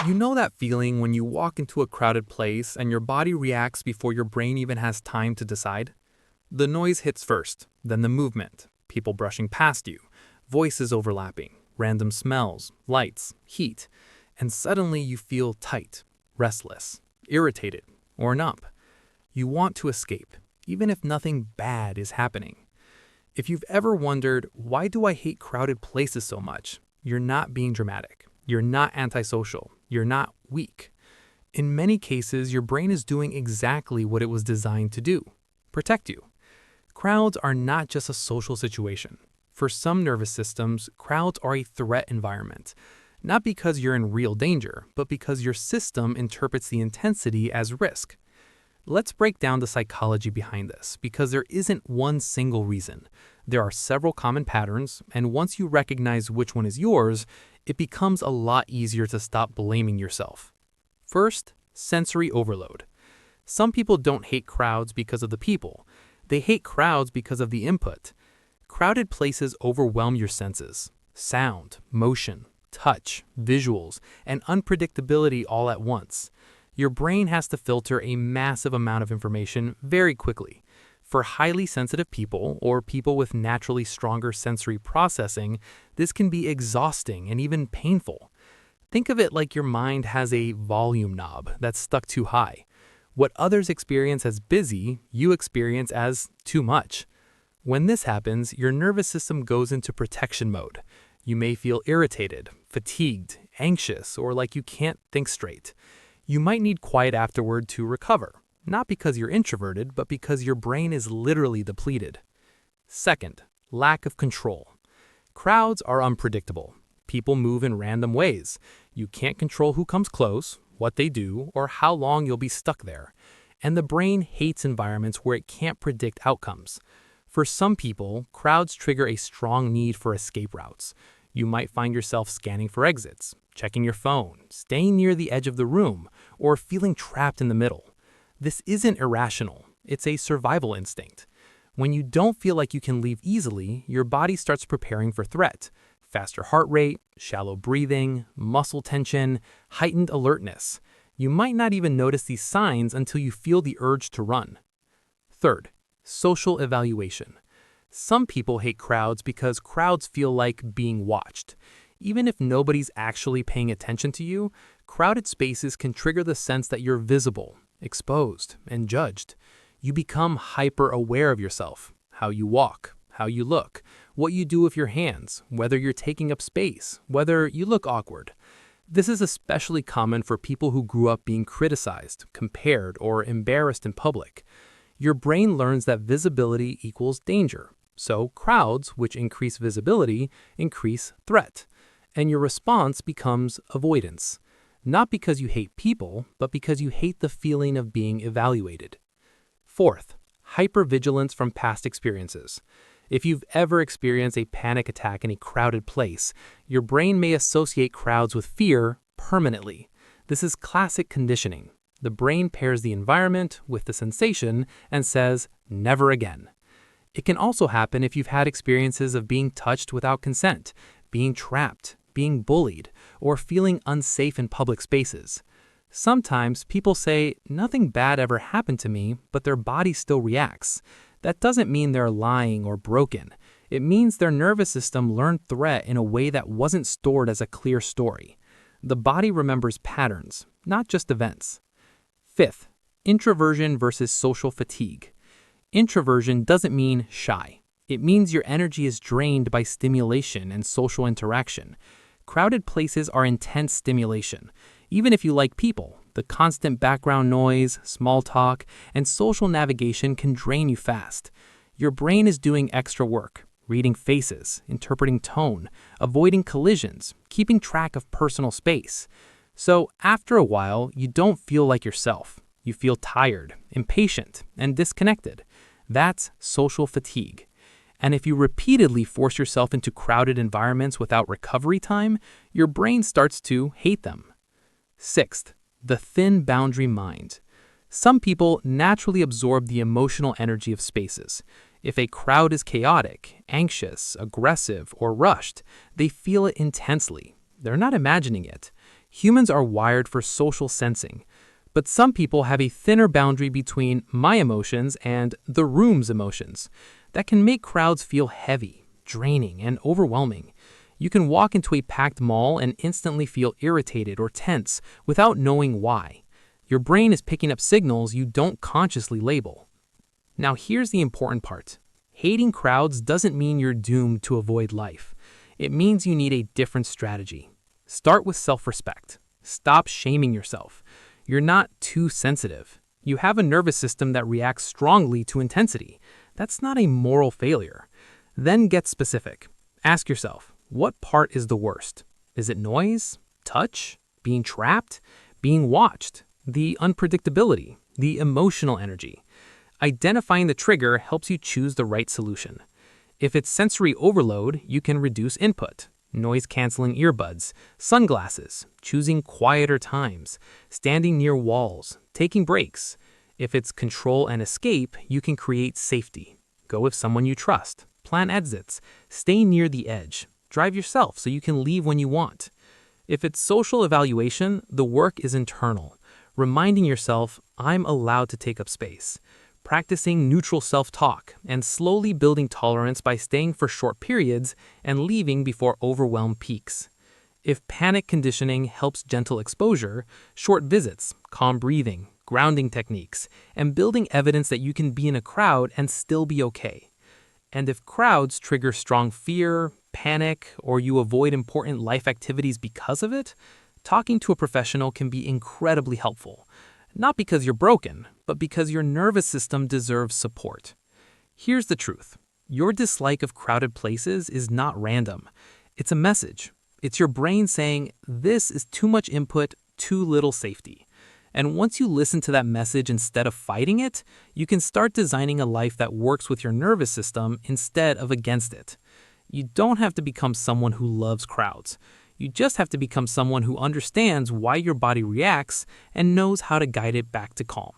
You know that feeling when you walk into a crowded place and your body reacts before your brain even has time to decide? The noise hits first, then the movement, people brushing past you, voices overlapping, random smells, lights, heat, and suddenly you feel tight, restless, irritated, or numb. You want to escape, even if nothing bad is happening. If you've ever wondered, why do I hate crowded places so much? You're not being dramatic. You're not antisocial. You're not weak. In many cases, your brain is doing exactly what it was designed to do: protect you. Crowds are not just a social situation. For some nervous systems, crowds are a threat environment. Not because you're in real danger, but because your system interprets the intensity as risk. Let's break down the psychology behind this, because there isn't one single reason. There are several common patterns, and once you recognize which one is yours, it becomes a lot easier to stop blaming yourself. First, sensory overload. Some people don't hate crowds because of the people. They hate crowds because of the input. Crowded places overwhelm your senses: sound, motion, touch, visuals, and unpredictability all at once. Your brain has to filter a massive amount of information very quickly. For highly sensitive people or people with naturally stronger sensory processing, this can be exhausting and even painful. Think of it like your mind has a volume knob that's stuck too high. What others experience as busy, you experience as too much. When this happens, your nervous system goes into protection mode. You may feel irritated, fatigued, anxious, or like you can't think straight. You might need quiet afterward to recover, not because you're introverted, but because your brain is literally depleted. Second, lack of control. Crowds are unpredictable. People move in random ways. You can't control who comes close, what they do, or how long you'll be stuck there. And the brain hates environments where it can't predict outcomes. For some people, crowds trigger a strong need for escape routes. You might find yourself scanning for exits, checking your phone, staying near the edge of the room, or feeling trapped in the middle. This isn't irrational. It's a survival instinct. When you don't feel like you can leave easily, your body starts preparing for threat. Faster heart rate, shallow breathing, muscle tension, heightened alertness. You might not even notice these signs until you feel the urge to run. Third, social evaluation. Some people hate crowds because crowds feel like being watched. Even if nobody's actually paying attention to you, crowded spaces can trigger the sense that you're visible, exposed, and judged. You become hyper-aware of yourself, how you walk, how you look, what you do with your hands, whether you're taking up space, whether you look awkward. This is especially common for people who grew up being criticized, compared, or embarrassed in public. Your brain learns that visibility equals danger. So crowds, which increase visibility, increase threat. And your response becomes avoidance. Not because you hate people, but because you hate the feeling of being evaluated. Fourth, hypervigilance from past experiences. If you've ever experienced a panic attack in a crowded place, your brain may associate crowds with fear permanently. This is classic conditioning. The brain pairs the environment with the sensation and says, never again. It can also happen if you've had experiences of being touched without consent, being trapped, being bullied, or feeling unsafe in public spaces. Sometimes people say, nothing bad ever happened to me, but their body still reacts. That doesn't mean they're lying or broken. It means their nervous system learned threat in a way that wasn't stored as a clear story. The body remembers patterns, not just events. Fifth, introversion versus social fatigue. Introversion doesn't mean shy. It means your energy is drained by stimulation and social interaction. Crowded places are intense stimulation. Even if you like people, the constant background noise, small talk, and social navigation can drain you fast. Your brain is doing extra work, reading faces, interpreting tone, avoiding collisions, keeping track of personal space. So after a while, you don't feel like yourself. You feel tired, impatient, and disconnected. That's social fatigue. And if you repeatedly force yourself into crowded environments without recovery time, your brain starts to hate them. Sixth, the thin boundary mind. Some people naturally absorb the emotional energy of spaces. If a crowd is chaotic, anxious, aggressive, or rushed, they feel it intensely. They're not imagining it. Humans are wired for social sensing, but some people have a thinner boundary between my emotions and the room's emotions. That can make crowds feel heavy, draining, and overwhelming. You can walk into a packed mall and instantly feel irritated or tense without knowing why. Your brain is picking up signals you don't consciously label. Now here's the important part. Hating crowds doesn't mean you're doomed to avoid life. It means you need a different strategy. Start with self-respect. Stop shaming yourself. You're not too sensitive. You have a nervous system that reacts strongly to intensity. That's not a moral failure. Then get specific. Ask yourself, what part is the worst? Is it noise? Touch? Being trapped? Being watched? The unpredictability? The emotional energy? Identifying the trigger helps you choose the right solution. If it's sensory overload, you can reduce input. Noise-canceling earbuds, sunglasses, choosing quieter times, standing near walls, taking breaks. If it's control and escape, you can create safety. Go with someone you trust. Plan exits. Stay near the edge. Drive yourself so you can leave when you want. If it's social evaluation, the work is internal. Reminding yourself, I'm allowed to take up space. Practicing neutral self-talk and slowly building tolerance by staying for short periods and leaving before overwhelm peaks. If panic conditioning helps gentle exposure, short visits, calm breathing, grounding techniques, and building evidence that you can be in a crowd and still be okay. And if crowds trigger strong fear, panic, or you avoid important life activities because of it, talking to a professional can be incredibly helpful. Not because you're broken, but because your nervous system deserves support. Here's the truth. Your dislike of crowded places is not random. It's a message. It's your brain saying, this is too much input, too little safety. And once you listen to that message instead of fighting it, you can start designing a life that works with your nervous system instead of against it. You don't have to become someone who loves crowds. You just have to become someone who understands why your body reacts and knows how to guide it back to calm.